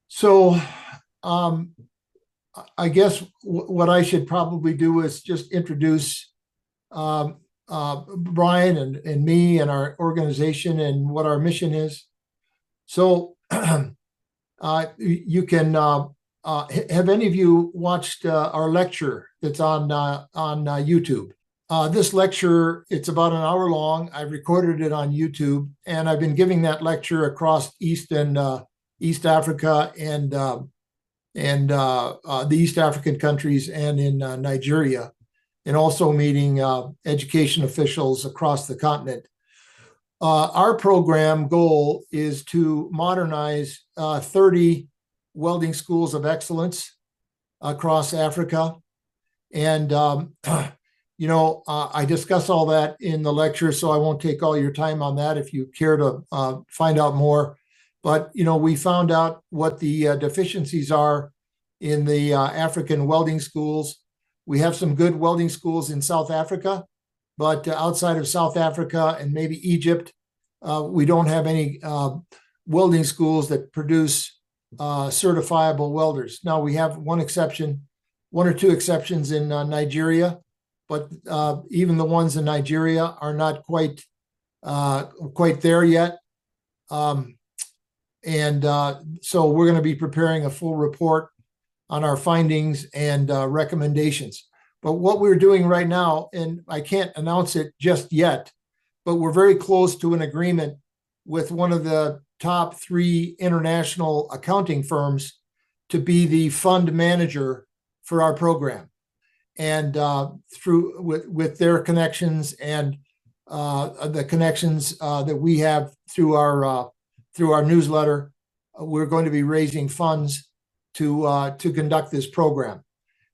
So um, I guess what I should probably do is just introduce um, Brian and me and our organization and what our mission is. So you can have any of you watched our lecture that's on YouTube? This lecture, it's about an hour long. I recorded it on YouTube, and I've been giving that lecture across East Africa and the East African countries and in Nigeria, and also meeting education officials across the continent. Our program goal is to modernize 30 welding schools of excellence across Africa. And, I discuss all that in the lecture, so I won't take all your time on that if you care to find out more. But, we found out what the deficiencies are in the African welding schools. We have some good welding schools in South Africa, but outside of South Africa and maybe Egypt, we don't have any welding schools that produce certifiable welders. Now, we have one or two exceptions in Nigeria, but even the ones in Nigeria are not quite there yet. So we're going to be preparing a full report on our findings and recommendations. But what we're doing right now, and I can't announce it just yet, but we're very close to an agreement with one of the top 3 international accounting firms to be the fund manager for our program. And with their connections and the connections that we have through our newsletter, we're going to be raising funds to conduct this program.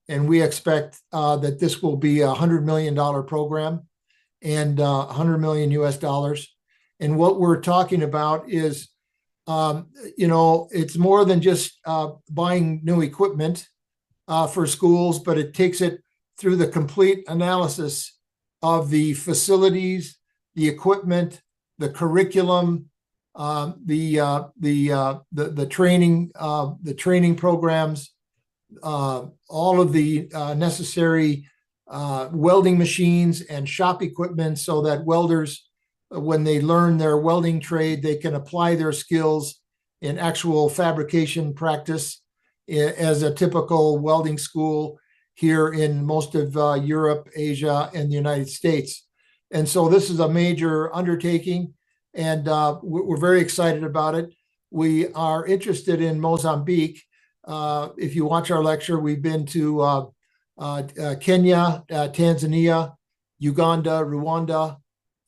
And we expect that this will be a $100 million program and $100 million US. And what we're talking about is, it's more than just buying new equipment for schools, but it takes it through the complete analysis of the facilities, the equipment, the curriculum, the training programs, all of the necessary welding machines and shop equipment, so that welders, when they learn their welding trade, they can apply their skills in actual fabrication practice as a typical welding school here in most of Europe, Asia, and the United States. And so this is a major undertaking, and we're very excited about it. We are interested in Mozambique. If you watch our lecture, we've been to Kenya, Tanzania, Uganda, Rwanda,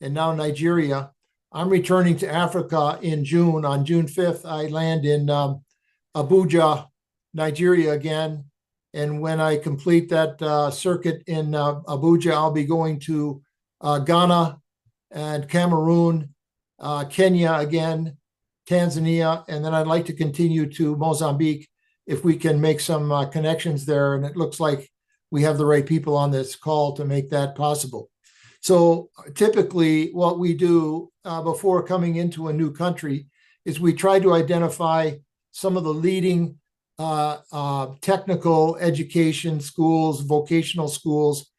and now Nigeria. I'm returning to Africa in June. On June 5th, I land in Abuja, Nigeria again. And when I complete that circuit in Abuja, I'll be going to Ghana and Cameroon, Kenya again, Tanzania, and then I'd like to continue to Mozambique if we can make some connections there. And it looks like we have the right people on this call to make that possible. So typically what we do before coming into a new country is we try to identify some of the leading technical education schools, vocational schools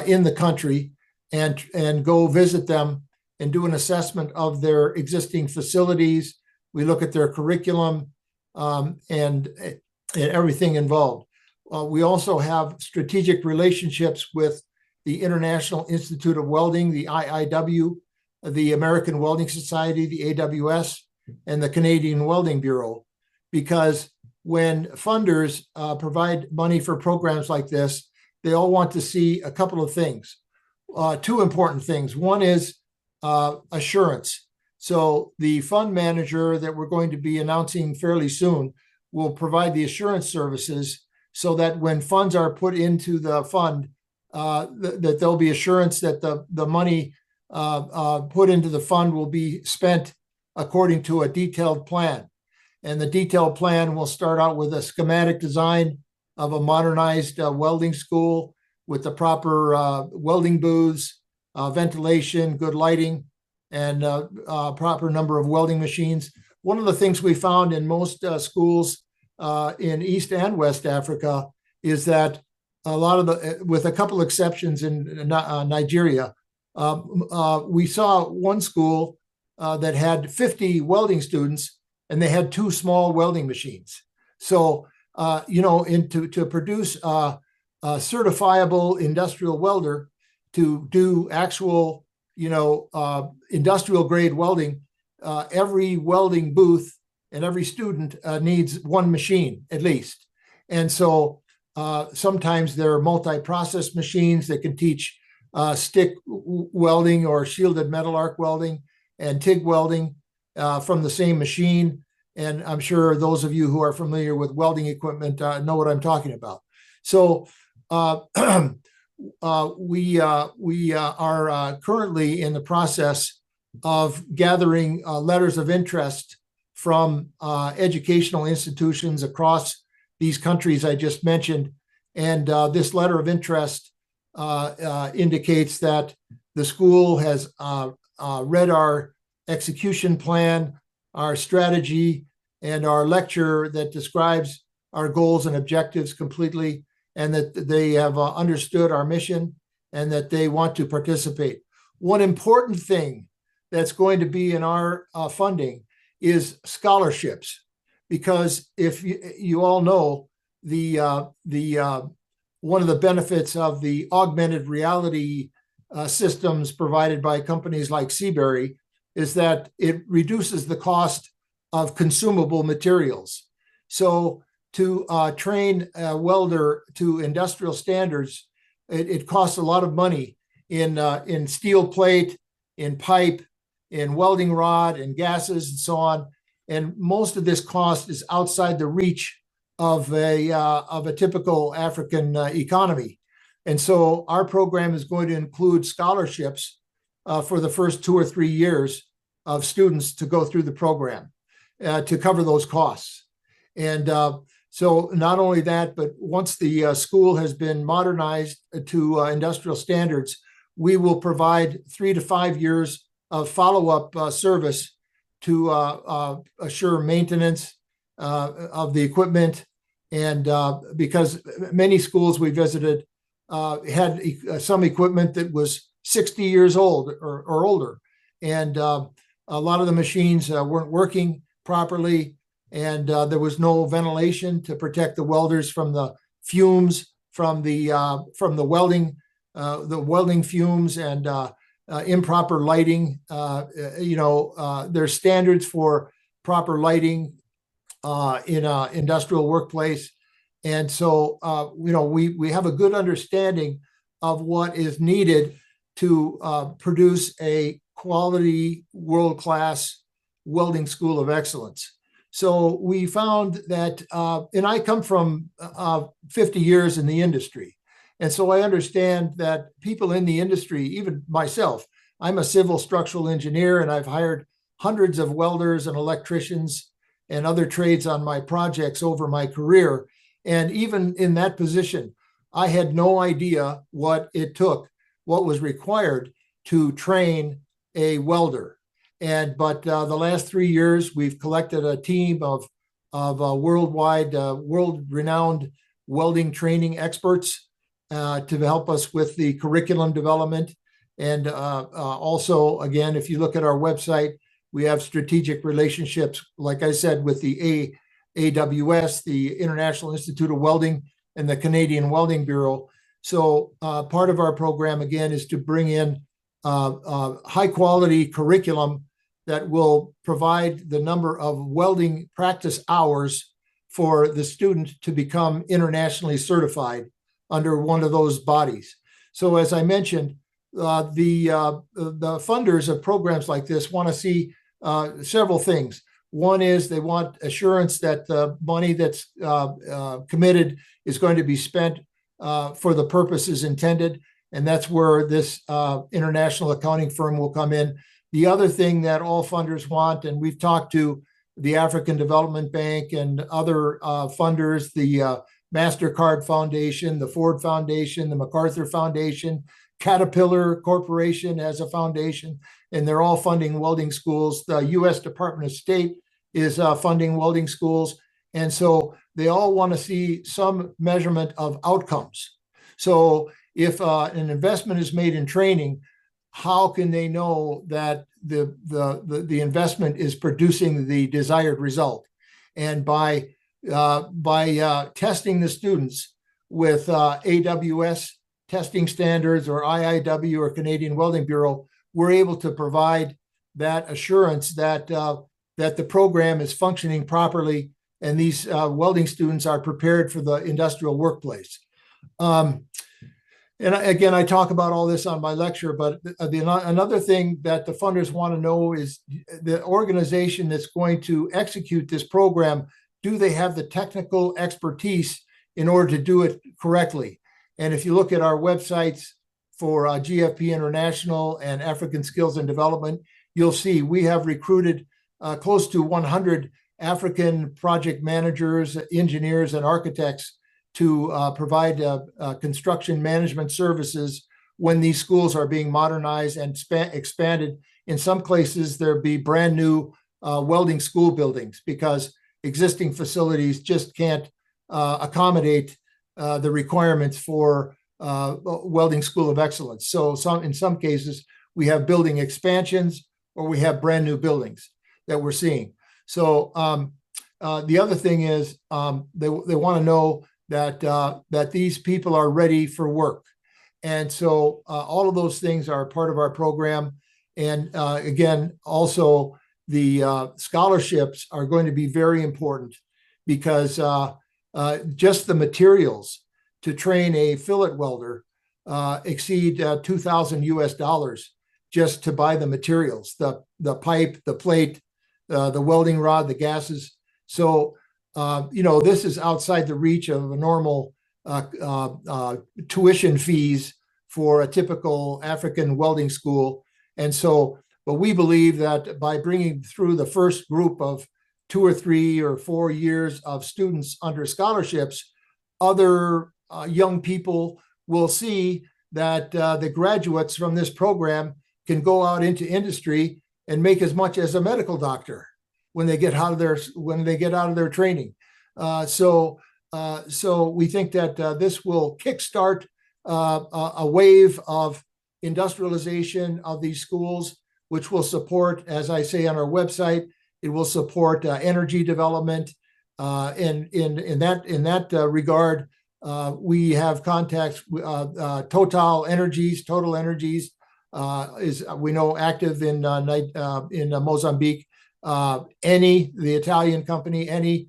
in the country, and go visit them and do an assessment of their existing facilities. We look at their curriculum and everything involved. We also have strategic relationships with the International Institute of Welding, the IIW, the American Welding Society, the AWS, and the Canadian Welding Bureau, because when funders provide money for programs like this, they all want to see a couple of things, 2 important things. One is assurance. So the fund manager that we're going to be announcing fairly soon will provide the assurance services so that when funds are put into the fund, that there'll be assurance that the money put into the fund will be spent according to a detailed plan. And the detailed plan will start out with a schematic design of a modernized welding school with the proper welding booths, ventilation, good lighting, and proper number of welding machines. One of the things we found in most schools in East and West Africa is that a lot of with a couple exceptions in Nigeria, we saw one school that had 50 welding students, and they had two small welding machines. So, to produce a certifiable industrial welder to do actual, industrial grade welding, every welding booth and every student needs one machine at least. And so sometimes there are multi-process machines that can teach stick welding or shielded metal arc welding and TIG welding from the same machine. And I'm sure those of you who are familiar with welding equipment know what I'm talking about. So we are currently in the process of gathering letters of interest from educational institutions across these countries I just mentioned. And this letter of interest indicates that the school has read our execution plan, our strategy, and our lecture that describes our goals and objectives completely, and that they have understood our mission and that they want to participate. One important thing that's going to be in our funding is scholarships, because if you all know, one of the benefits of the augmented reality systems provided by companies like Seabury is that it reduces the cost of consumable materials. So to train a welder to industrial standards, it costs a lot of money in steel plate, in pipe, in welding rod, and gases, and so on. And most of this cost is outside the reach of a typical African economy. And so our program is going to include scholarships for the first 2 or 3 years of students to go through the program to cover those costs. And so not only that, but once the school has been modernized to industrial standards, we will provide 3 to 5 years of follow-up service to assure maintenance of the equipment. And because many schools we visited had some equipment that was 60 years old or older. And a lot of the machines weren't working properly, and there was no ventilation to protect the welders from the fumes from the welding fumes, and improper lighting. There's standards for proper lighting in an industrial workplace. And so, we have a good understanding of what is needed to produce a quality, world-class welding school of excellence. So we found that, and I come from 50 years in the industry. And so I understand that people in the industry, even myself, I'm a civil structural engineer, and I've hired hundreds of welders and electricians and other trades on my projects over my career. And even in that position, I had no idea what it took, what was required to train a welder. But the last 3 years, we've collected a team of worldwide, world-renowned welding training experts to help us with the curriculum development. And also, again, if you look at our website, we have strategic relationships, like I said, with the AWS, the International Institute of Welding, and the Canadian Welding Bureau. So part of our program, again, is to bring in high-quality curriculum that will provide the number of welding practice hours for the student to become internationally certified under one of those bodies. So as I mentioned, the funders of programs like this want to see several things. One is they want assurance that the money that's committed is going to be spent for the purposes intended, and that's where this international accounting firm will come in. The other thing that all funders want, and we've talked to the African Development Bank and other funders, the MasterCard Foundation, the Ford Foundation, the MacArthur Foundation, Caterpillar Corporation has a foundation, and they're all funding welding schools. The U.S. Department of State is funding welding schools. And so they all want to see some measurement of outcomes. So if an investment is made in training, how can they know that the investment is producing the desired result? And by testing the students with AWS testing standards or IIW or Canadian Welding Bureau, we're able to provide that assurance that that the program is functioning properly and these welding students are prepared for the industrial workplace. And again, I talk about all this on my lecture, but another thing that the funders want to know is the organization that's going to execute this program, do they have the technical expertise in order to do it correctly? And if you look at our websites for GFP International and African Skills and Development, you'll see we have recruited close to 100 African project managers, engineers, and architects to provide construction management services when these schools are being modernized and expanded. In some places, there'll be brand new welding school buildings because existing facilities just can't accommodate the requirements for welding school of excellence. So in some cases, we have building expansions or we have brand new buildings that we're seeing. So the other thing is they want to know that these people are ready for work. And so all of those things are part of our program. And again, also the scholarships are going to be very important because just the materials to train a fillet welder exceed $2,000 US just to buy the materials, the pipe, the plate, the welding rod, the gases. So this is outside the reach of a normal tuition fees for a typical African welding school. And so, but we believe that by bringing through the first group of 2 or 3 or 4 years of students under scholarships, other young people will see that the graduates from this program can go out into industry and make as much as a medical doctor when they get out of their training. So we think that this will kickstart a wave of industrialization of these schools, which will support, as I say on our website, it will support energy development. And in that regard, we have contacts. Total Energies is, we know, active in Mozambique. Eni, the Italian company, Eni,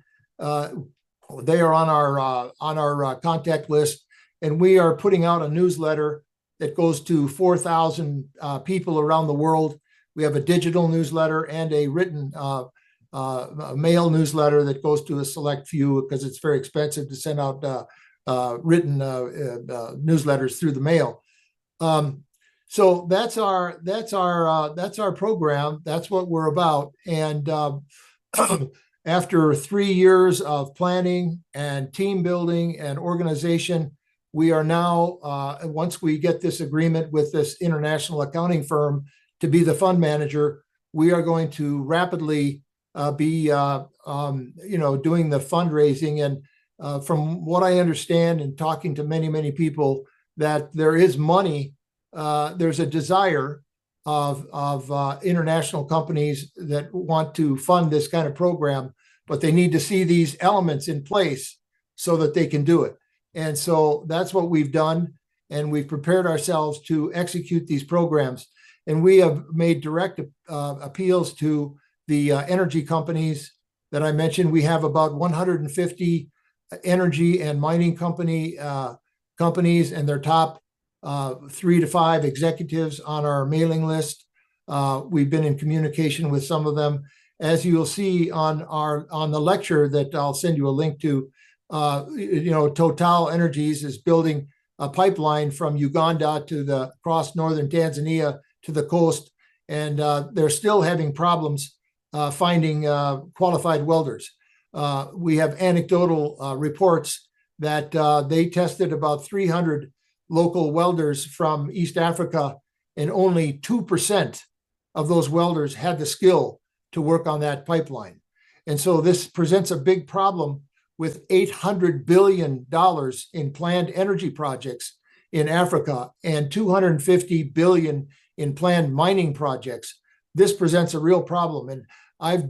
they are on our contact list, and we are putting out a newsletter that goes to 4,000 people around the world. We have a digital newsletter and a written mail newsletter that goes to a select few because it's very expensive to send out written newsletters through the mail. So that's our program. That's what we're about. And after 3 years of planning and team building and organization, we are now, once we get this agreement with this international accounting firm to be the fund manager, we are going to rapidly be doing the fundraising. And from what I understand and talking to many people, that there is money. There's a desire of international companies that want to fund this kind of program, but they need to see these elements in place so that they can do it. And so that's what we've done, and we've prepared ourselves to execute these programs. And we have made direct appeals to the energy companies that I mentioned. We have about 150 energy and mining companies and their top 3 to 5 executives on our mailing list. We've been in communication with some of them. As you'll see on the lecture that I'll send you a link to, Total Energies is building a pipeline from Uganda to across northern Tanzania to the coast, and they're still having problems finding qualified welders. We have anecdotal reports that they tested about 300 local welders from East Africa, and only 2% of those welders had the skill to work on that pipeline. And so this presents a big problem with $800 billion in planned energy projects in Africa and $250 billion in planned mining projects. This presents a real problem. And I've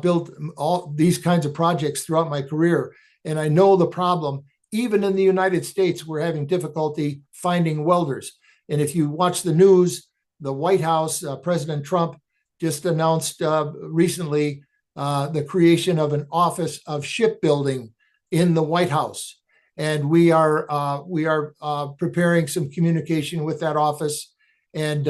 built all these kinds of projects throughout my career, and I know the problem. Even in the United States, we're having difficulty finding welders. And if you watch the news, the White House, President Trump just announced recently the creation of an office of shipbuilding in the White House. And we are preparing some communication with that office. And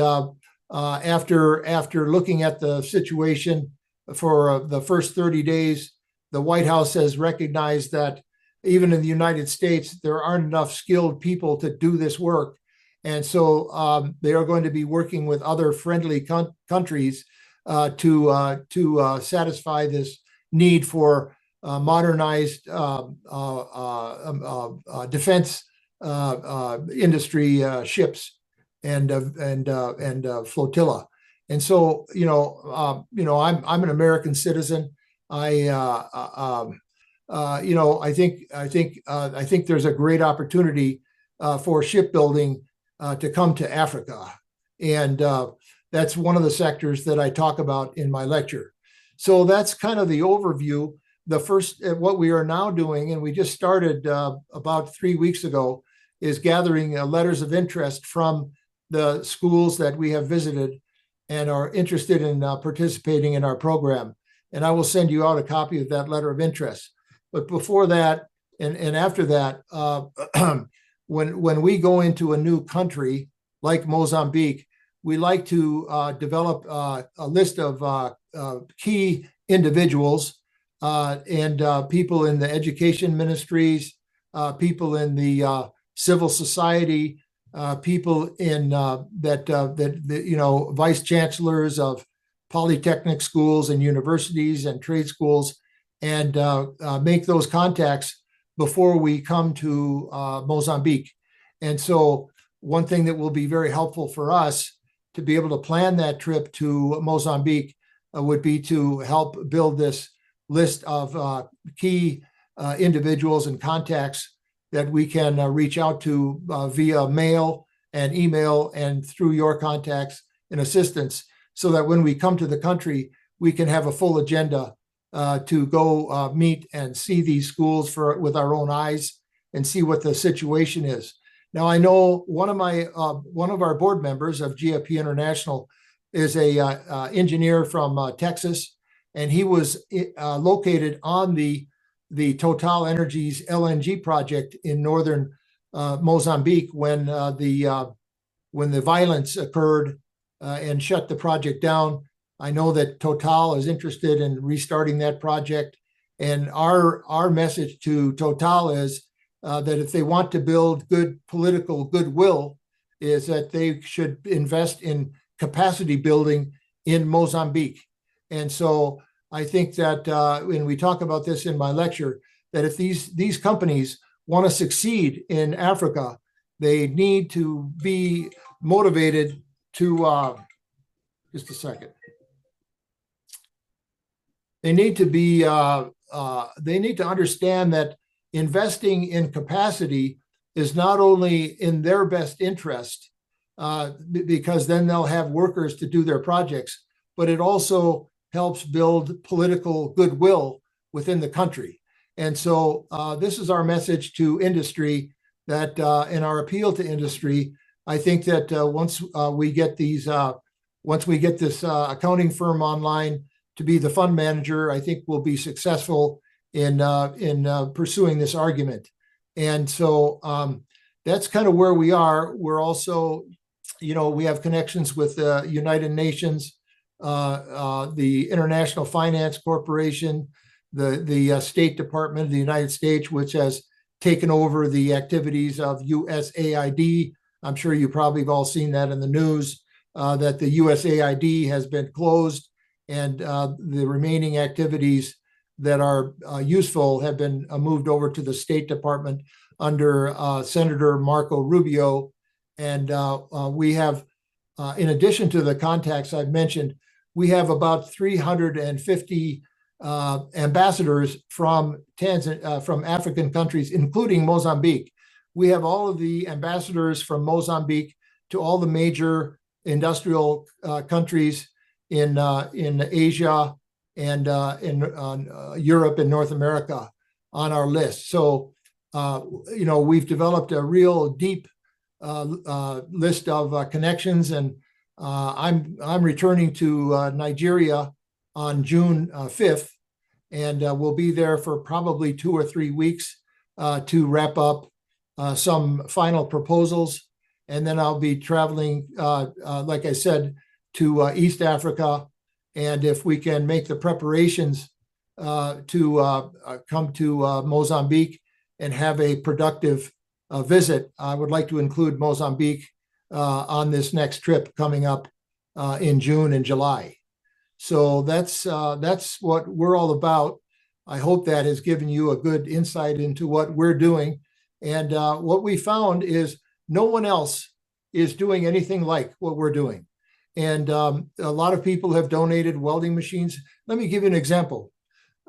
after looking at the situation for the first 30 days, the White House has recognized that even in the United States, there aren't enough skilled people to do this work. And so they are going to be working with other friendly countries to satisfy this need for modernized defense industry ships and flotilla. And so, I'm an American citizen. I think there's a great opportunity for shipbuilding to come to Africa, and that's one of the sectors that I talk about in my lecture. So that's kind of the overview. The first, what we are now doing, and we just started about 3 weeks ago, is gathering letters of interest from the schools that we have visited and are interested in participating in our program. And I will send you out a copy of that letter of interest. But before that, and after that, when we go into a new country like Mozambique, we like to develop a list of key individuals and people in the education ministries, people in the civil society, people in vice chancellors of polytechnic schools and universities and trade schools, and make those contacts before we come to Mozambique. And so one thing that will be very helpful for us to be able to plan that trip to Mozambique would be to help build this list of key individuals and contacts that we can reach out to via mail and email and through your contacts and assistance, so that when we come to the country, we can have a full agenda to go meet and see these schools with our own eyes and see what the situation is. Now, I know one of our board members of GFP International is a engineer from Texas, and he was located on the Total Energies LNG project in northern Mozambique when the violence occurred and shut the project down. I know that Total is interested in restarting that project, and our message to Total is that if they want to build good political goodwill, is that they should invest in capacity building in Mozambique. And so I think that when we talk about this in my lecture, that if these companies want to succeed in Africa, they need to be motivated to just a second. They need to be they need to understand that investing in capacity is not only in their best interest, because then they'll have workers to do their projects, but it also helps build political goodwill within the country. And so this is our message to industry, that in our appeal to industry, I think that once we get this accounting firm online to be the fund manager, I think we'll be successful in pursuing this argument. And so that's kind of where we are. We're also, we have connections with the United Nations, the International Finance Corporation, the State Department of the United States, which has taken over the activities of USAID. I'm sure you probably have all seen that in the news, that the USAID has been closed, and the remaining activities that are useful have been moved over to the State Department under Senator Marco Rubio. And we have, in addition to the contacts I've mentioned, we have about 350 ambassadors from African countries, including Mozambique. We have all of the ambassadors from Mozambique to all the major industrial countries in Asia and in Europe and North America on our list. So, we've developed a real deep list of connections, and I'm returning to Nigeria on June 5th, and we'll be there for probably 2 or 3 weeks to wrap up some final proposals. And then I'll be traveling, like I said, to East Africa. And if we can make the preparations to come to Mozambique and have a productive visit, I would like to include Mozambique on this next trip coming up in June and July. So that's what we're all about. I hope that has given you a good insight into what we're doing. And what we found is no one else is doing anything like what we're doing. And a lot of people have donated welding machines. Let me give you an example.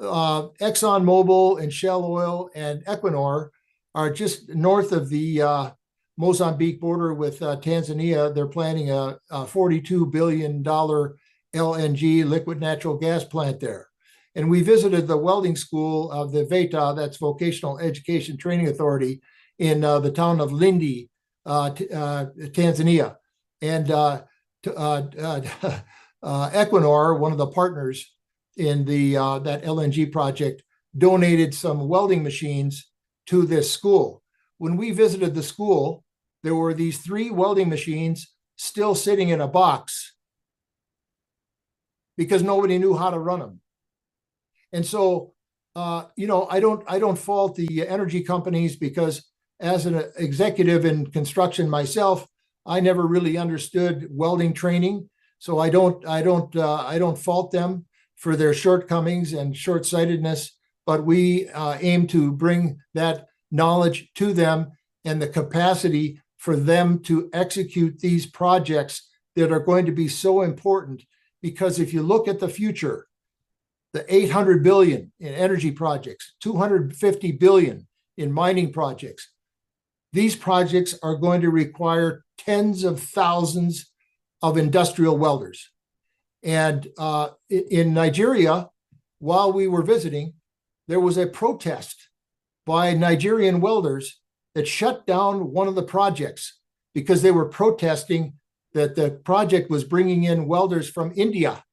ExxonMobil and Shell Oil and Equinor are just north of the Mozambique border with Tanzania. They're planning a $42 billion LNG, liquid natural gas plant there. And we visited the welding school of the VETA, that's Vocational Education Training Authority, in the town of Lindi, Tanzania. And Equinor, one of the partners in that LNG project, donated some welding machines to this school. When we visited the school, there were these 3 welding machines still sitting in a box because nobody knew how to run them. And so, I don't fault the energy companies, because as an executive in construction myself, I never really understood welding training. So I don't fault them for their shortcomings and short-sightedness, but we aim to bring that knowledge to them and the capacity for them to execute these projects that are going to be so important. Because if you look at the future, the $800 billion in energy projects, $250 billion in mining projects, these projects are going to require tens of thousands of industrial welders. And in Nigeria, while we were visiting, there was a protest by Nigerian welders that shut down one of the projects because they were protesting that the project was bringing in welders from India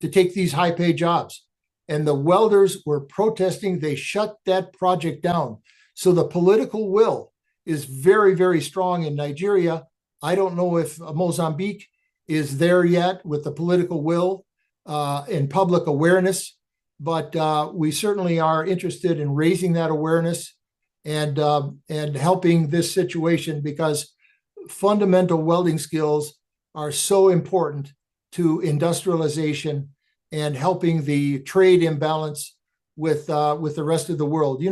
to take these high-paid jobs. And the welders were protesting. They shut that project down. So the political will is very, very strong in Nigeria. I don't know if Mozambique is there yet with the political will and public awareness, but we certainly are interested in raising that awareness and helping this situation, because fundamental welding skills are so important to industrialization and helping the trade imbalance with the rest of the world.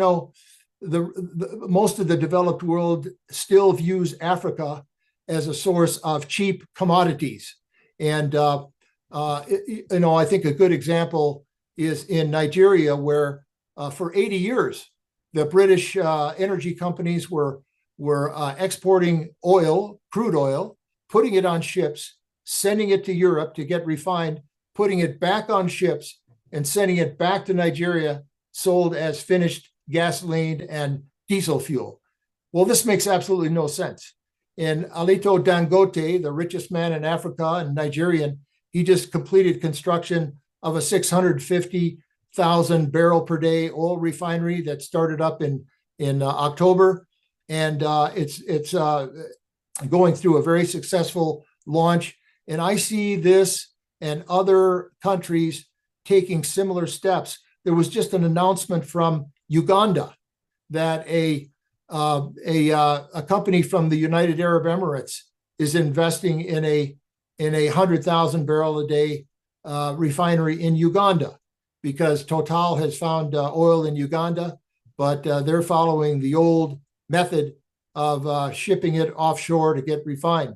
Most of the developed world still views Africa as a source of cheap commodities. And, I think a good example is in Nigeria, where for 80 years, the British energy companies were exporting oil, crude oil, putting it on ships, sending it to Europe to get refined, putting it back on ships and sending it back to Nigeria, sold as finished gasoline and diesel fuel. Well, this makes absolutely no sense. And Alito Dangote, the richest man in Africa and Nigerian, he just completed construction of a 650,000 barrel per day oil refinery that started up in October. And it's going through a very successful launch. And I see this and other countries taking similar steps. There was just an announcement from Uganda that a company from the United Arab Emirates is investing in a 100,000 barrel a day refinery in Uganda, because Total has found oil in Uganda, but they're following the old method of shipping it offshore to get refined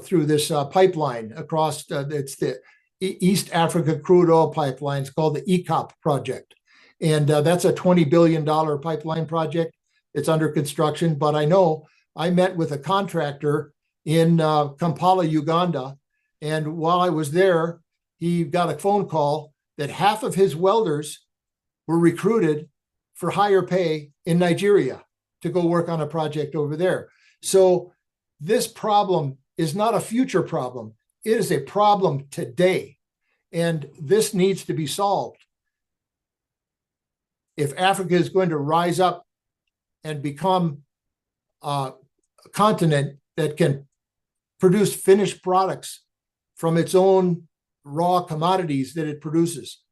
through this pipeline across. It's the East Africa crude oil pipelines called the ECOP project. And that's a $20 billion pipeline project. It's under construction. But I know I met with a contractor in Kampala, Uganda. And while I was there, he got a phone call that half of his welders were recruited for higher pay in Nigeria to go work on a project over there. So this problem is not a future problem. It is a problem today. And this needs to be solved. If Africa is going to rise up and become a continent that can produce finished products from its own raw commodities that it produces.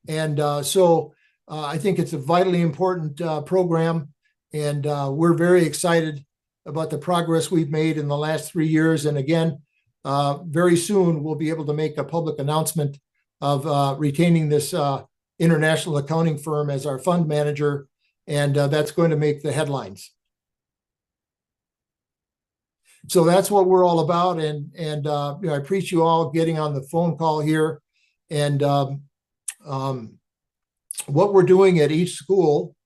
And so I think it's a vitally important program. And we're very excited about the progress we've made in the last 3 years. And again, very soon we'll be able to make a public announcement of retaining this international accounting firm as our fund manager. And that's going to make the headlines. So that's what we're all about. And I appreciate you all getting on the phone call here. And what we're doing at each school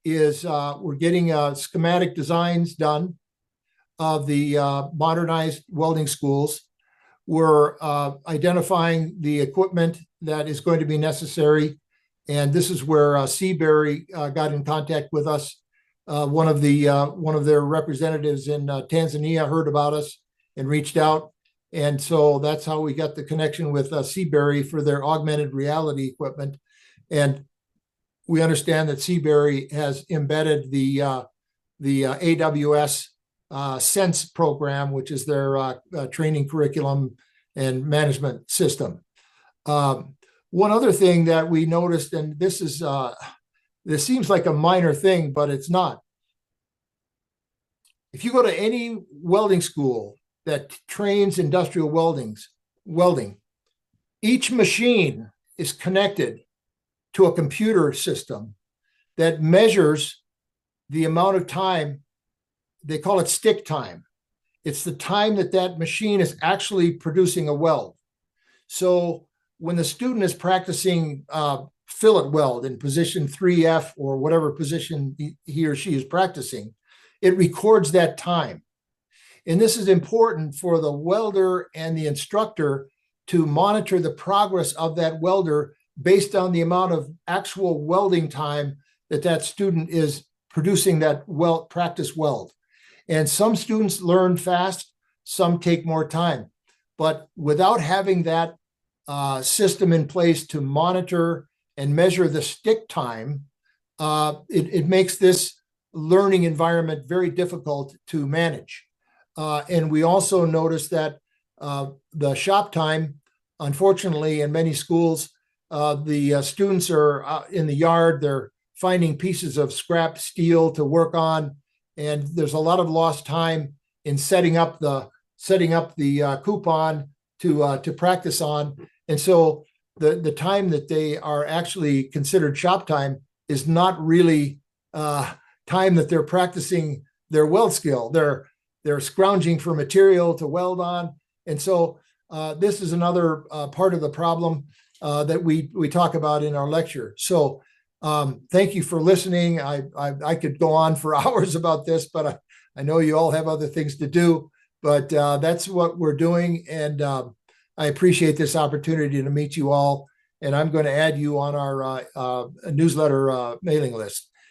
is we're getting schematic designs done of the modernized welding schools. We're identifying the equipment that is going to be necessary. And this is where Seabury got in contact with us. One of their representatives in Tanzania heard about us and reached out. And so that's how we got the connection with Seabury for their augmented reality equipment. And we understand that Seabury has embedded the AWS Sense program, which is their training curriculum and management system. One other thing that we noticed, and this seems like a minor thing, but it's not. If you go to any welding school that trains industrial welding, each machine is connected to a computer system that measures the amount of time. They call it stick time. It's the time that machine is actually producing a weld. So when the student is practicing fillet weld in position 3F or whatever position he or she is practicing, it records that time. And this is important for the welder and the instructor to monitor the progress of that welder based on the amount of actual welding time that student is producing that practice weld. And some students learn fast, some take more time. But without having that system in place to monitor and measure the stick time, it makes this learning environment very difficult to manage. And we also noticed that the shop time, unfortunately, in many schools, the students are in the yard, they're finding pieces of scrap steel to work on, and there's a lot of lost time in setting up the coupon to practice on. And so the time that they are actually considered shop time is not really time that they're practicing their weld skill. They're scrounging for material to weld on. And so this is another part of the problem that we talk about in our lecture. So thank you for listening. I could go on for hours about this, but I know you all have other things to do, but that's what we're doing. And I appreciate this opportunity to meet you all. And I'm going to add you on our newsletter mailing list.